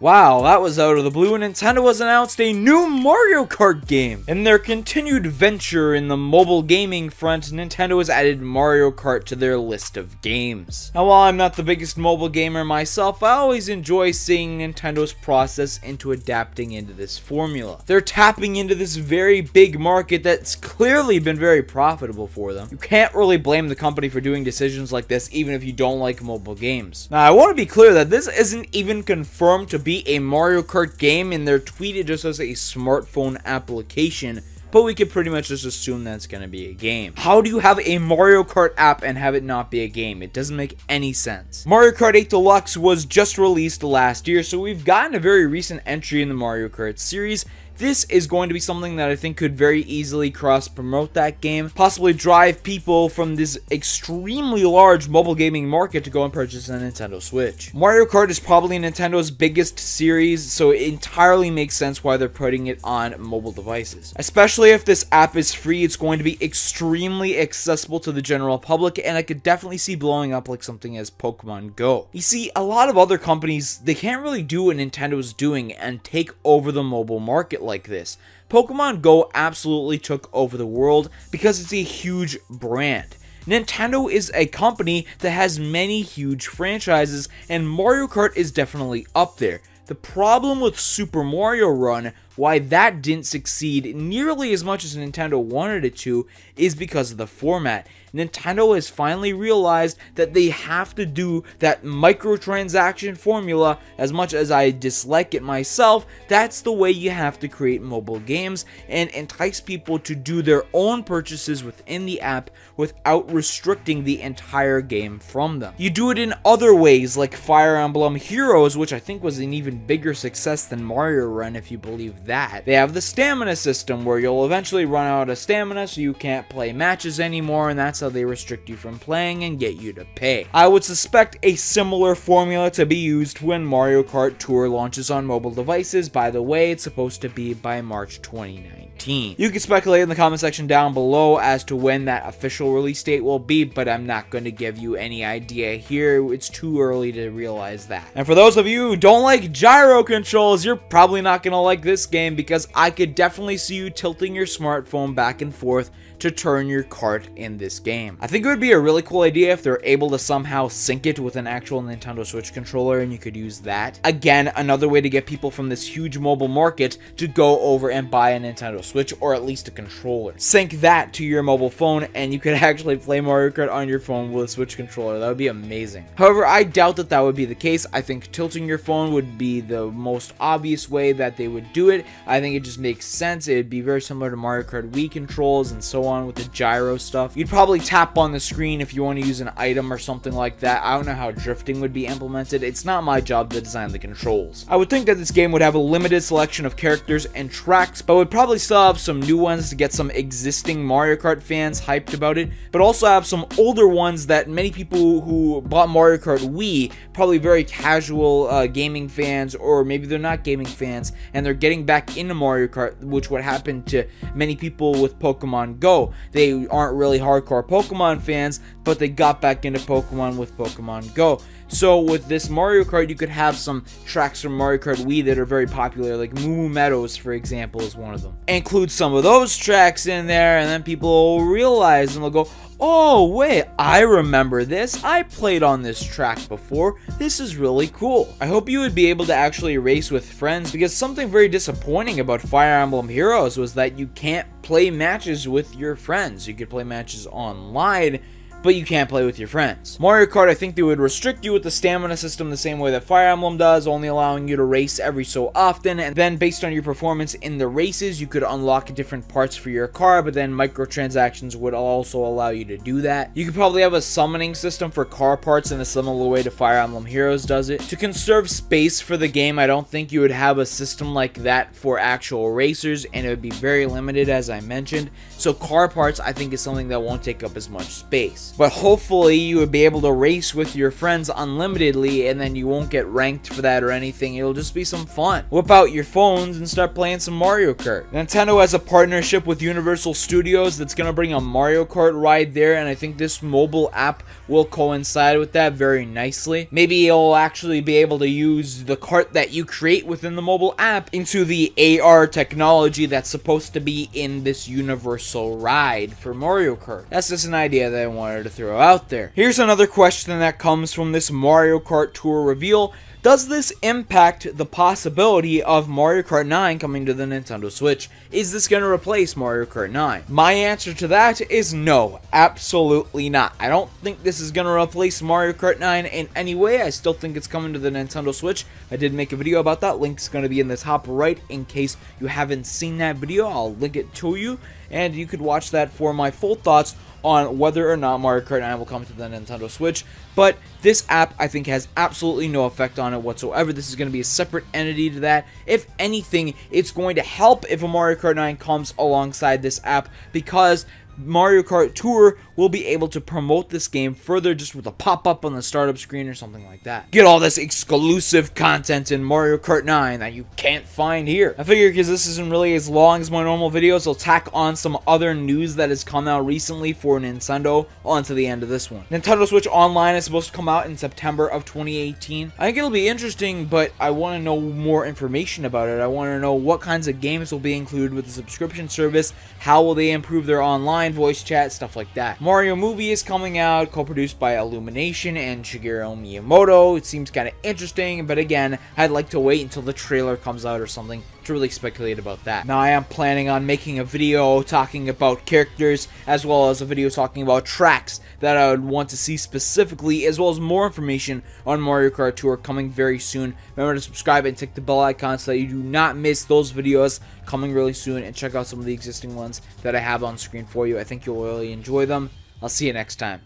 Wow, that was out of the blue. Nintendo has announced a new Mario Kart game. In their continued venture in the mobile gaming front, Nintendo has added Mario Kart to their list of games. Now, while I'm not the biggest mobile gamer myself, I always enjoy seeing Nintendo's process into adapting into this formula. They're tapping into this very big market that's clearly been very profitable for them. You can't really blame the company for doing decisions like this, even if you don't like mobile games. Now, I want to be clear that this isn't even confirmed to be a Mario Kart game. In their tweet, it just says a smartphone application, but we could pretty much just assume that's going to be a game. How do you have a Mario Kart app and have it not be a game? It doesn't make any sense. Mario Kart 8 Deluxe was just released last year, so we've gotten a very recent entry in the Mario Kart series. This is going to be something that I think could very easily cross-promote that game, possibly drive people from this extremely large mobile gaming market to go and purchase a Nintendo Switch. Mario Kart is probably Nintendo's biggest series, so it entirely makes sense why they're putting it on mobile devices. Especially if this app is free, it's going to be extremely accessible to the general public, and I could definitely see blowing up like something as Pokemon Go. You see, a lot of other companies, they can't really do what Nintendo's doing and take over the mobile market like this. Pokemon Go absolutely took over the world because it's a huge brand. Nintendo is a company that has many huge franchises, and Mario Kart is definitely up there. The problem with Super Mario Run, why that didn't succeed nearly as much as Nintendo wanted it to, is because of the format. Nintendo has finally realized that they have to do that microtransaction formula. As much as I dislike it myself, that's the way you have to create mobile games and entice people to do their own purchases within the app without restricting the entire game from them. You do it in other ways, like Fire Emblem Heroes, which I think was an even bigger success than Mario Run, if you believe that. They have the stamina system, where you'll eventually run out of stamina, so you can't play matches anymore, and that's how they restrict you from playing and get you to pay. I would suspect a similar formula to be used when Mario Kart Tour launches on mobile devices. By the way, it's supposed to be by March 2019. You can speculate in the comment section down below as to when that official release date will be, but I'm not going to give you any idea here. It's too early to realize that. And for those of you who don't like gyro controls, you're probably not going to like this game, because I could definitely see you tilting your smartphone back and forth to turn your cart in this game. I think it would be a really cool idea if they're able to somehow sync it with an actual Nintendo Switch controller and you could use that. Again, another way to get people from this huge mobile market to go over and buy a Nintendo Switch, or at least a controller. Sync that to your mobile phone and you could actually play Mario Kart on your phone with a Switch controller. That would be amazing. However, I doubt that that would be the case. I think tilting your phone would be the most obvious way that they would do it. I think it just makes sense. It would be very similar to Mario Kart Wii controls and so on with the gyro stuff. You'd probably tap on the screen if you want to use an item or something like that. I don't know how drifting would be implemented. It's not my job to design the controls. I would think that this game would have a limited selection of characters and tracks, but would probably still have some new ones to get some existing Mario Kart fans hyped about it, but also have some older ones that many people who bought Mario Kart Wii, probably very casual gaming fans, or maybe they're not gaming fans and they're getting back into Mario Kart, which would happen to many people with Pokemon Go. They aren't really hardcore Pokemon fans, but they got back into Pokemon with Pokemon Go. So with this Mario Kart, you could have some tracks from Mario Kart Wii that are very popular, like Moo Moo Meadows, for example, is one of them. Include some of those tracks in there, and then people will realize and they'll go, oh wait, I remember this. I played on this track before. This is really cool. I hope you would be able to actually race with friends, because something very disappointing about Fire Emblem Heroes was that you can't play matches with your friends. You could play matches online, but you can't play with your friends. Mario Kart, I think they would restrict you with the stamina system the same way that Fire Emblem does, only allowing you to race every so often, and then based on your performance in the races, you could unlock different parts for your car, but then microtransactions would also allow you to do that. You could probably have a summoning system for car parts in a similar way to Fire Emblem Heroes does it. To conserve space for the game, I don't think you would have a system like that for actual racers, and it would be very limited, as I mentioned. So car parts, I think, is something that won't take up as much space. but hopefully you would be able to race with your friends unlimitedly, and then you won't get ranked for that or anything. It'll just be some fun. Whip out your phones and start playing some Mario Kart. Nintendo has a partnership with Universal Studios that's going to bring a Mario Kart ride there, and I think this mobile app will coincide with that very nicely. Maybe you'll actually be able to use the cart that you create within the mobile app into the AR technology that's supposed to be in this universal ride for Mario Kart. That's just an idea that I wanted to throw out there. Here's another question that comes from this Mario Kart Tour reveal. Does this impact the possibility of Mario Kart 9 coming to the Nintendo Switch? Is this going to replace Mario Kart 9? My answer to that is no, absolutely not. I don't think this is going to replace Mario Kart 9 in any way. I still think it's coming to the Nintendo Switch. I did make a video about that. Link's going to be in the top right in case you haven't seen that video. I'll link it to you, and you could watch that for my full thoughts on whether or not Mario Kart 9 will come to the Nintendo Switch. But this app, I think, has absolutely no effect on it whatsoever. This is going to be a separate entity to that. If anything, it's going to help if a Mario Kart 9 comes alongside this app, because Mario Kart Tour will be able to promote this game further just with a pop-up on the startup screen or something like that. Get all this exclusive content in Mario Kart 9 that you can't find here. I figure because this isn't really as long as my normal videos, I'll tack on some other news that has come out recently for Nintendo onto the end of this one. Nintendo Switch Online is supposed to come out in September of 2018. I think it'll be interesting, but I want to know more information about it. I want to know what kinds of games will be included with the subscription service, how will they improve their online voice chat, stuff like that. Mario movie is coming out, co-produced by Illumination and Shigeru Miyamoto. It seems kind of interesting, but again, I'd like to wait until the trailer comes out or something to really speculate about that. Now, I am planning on making a video talking about characters, as well as a video talking about tracks that I would want to see specifically, as well as more information on Mario Kart Tour coming very soon. Remember to subscribe and tick the bell icon so that you do not miss those videos coming really soon, and check out some of the existing ones that I have on screen for you. I think you'll really enjoy them. I'll see you next time.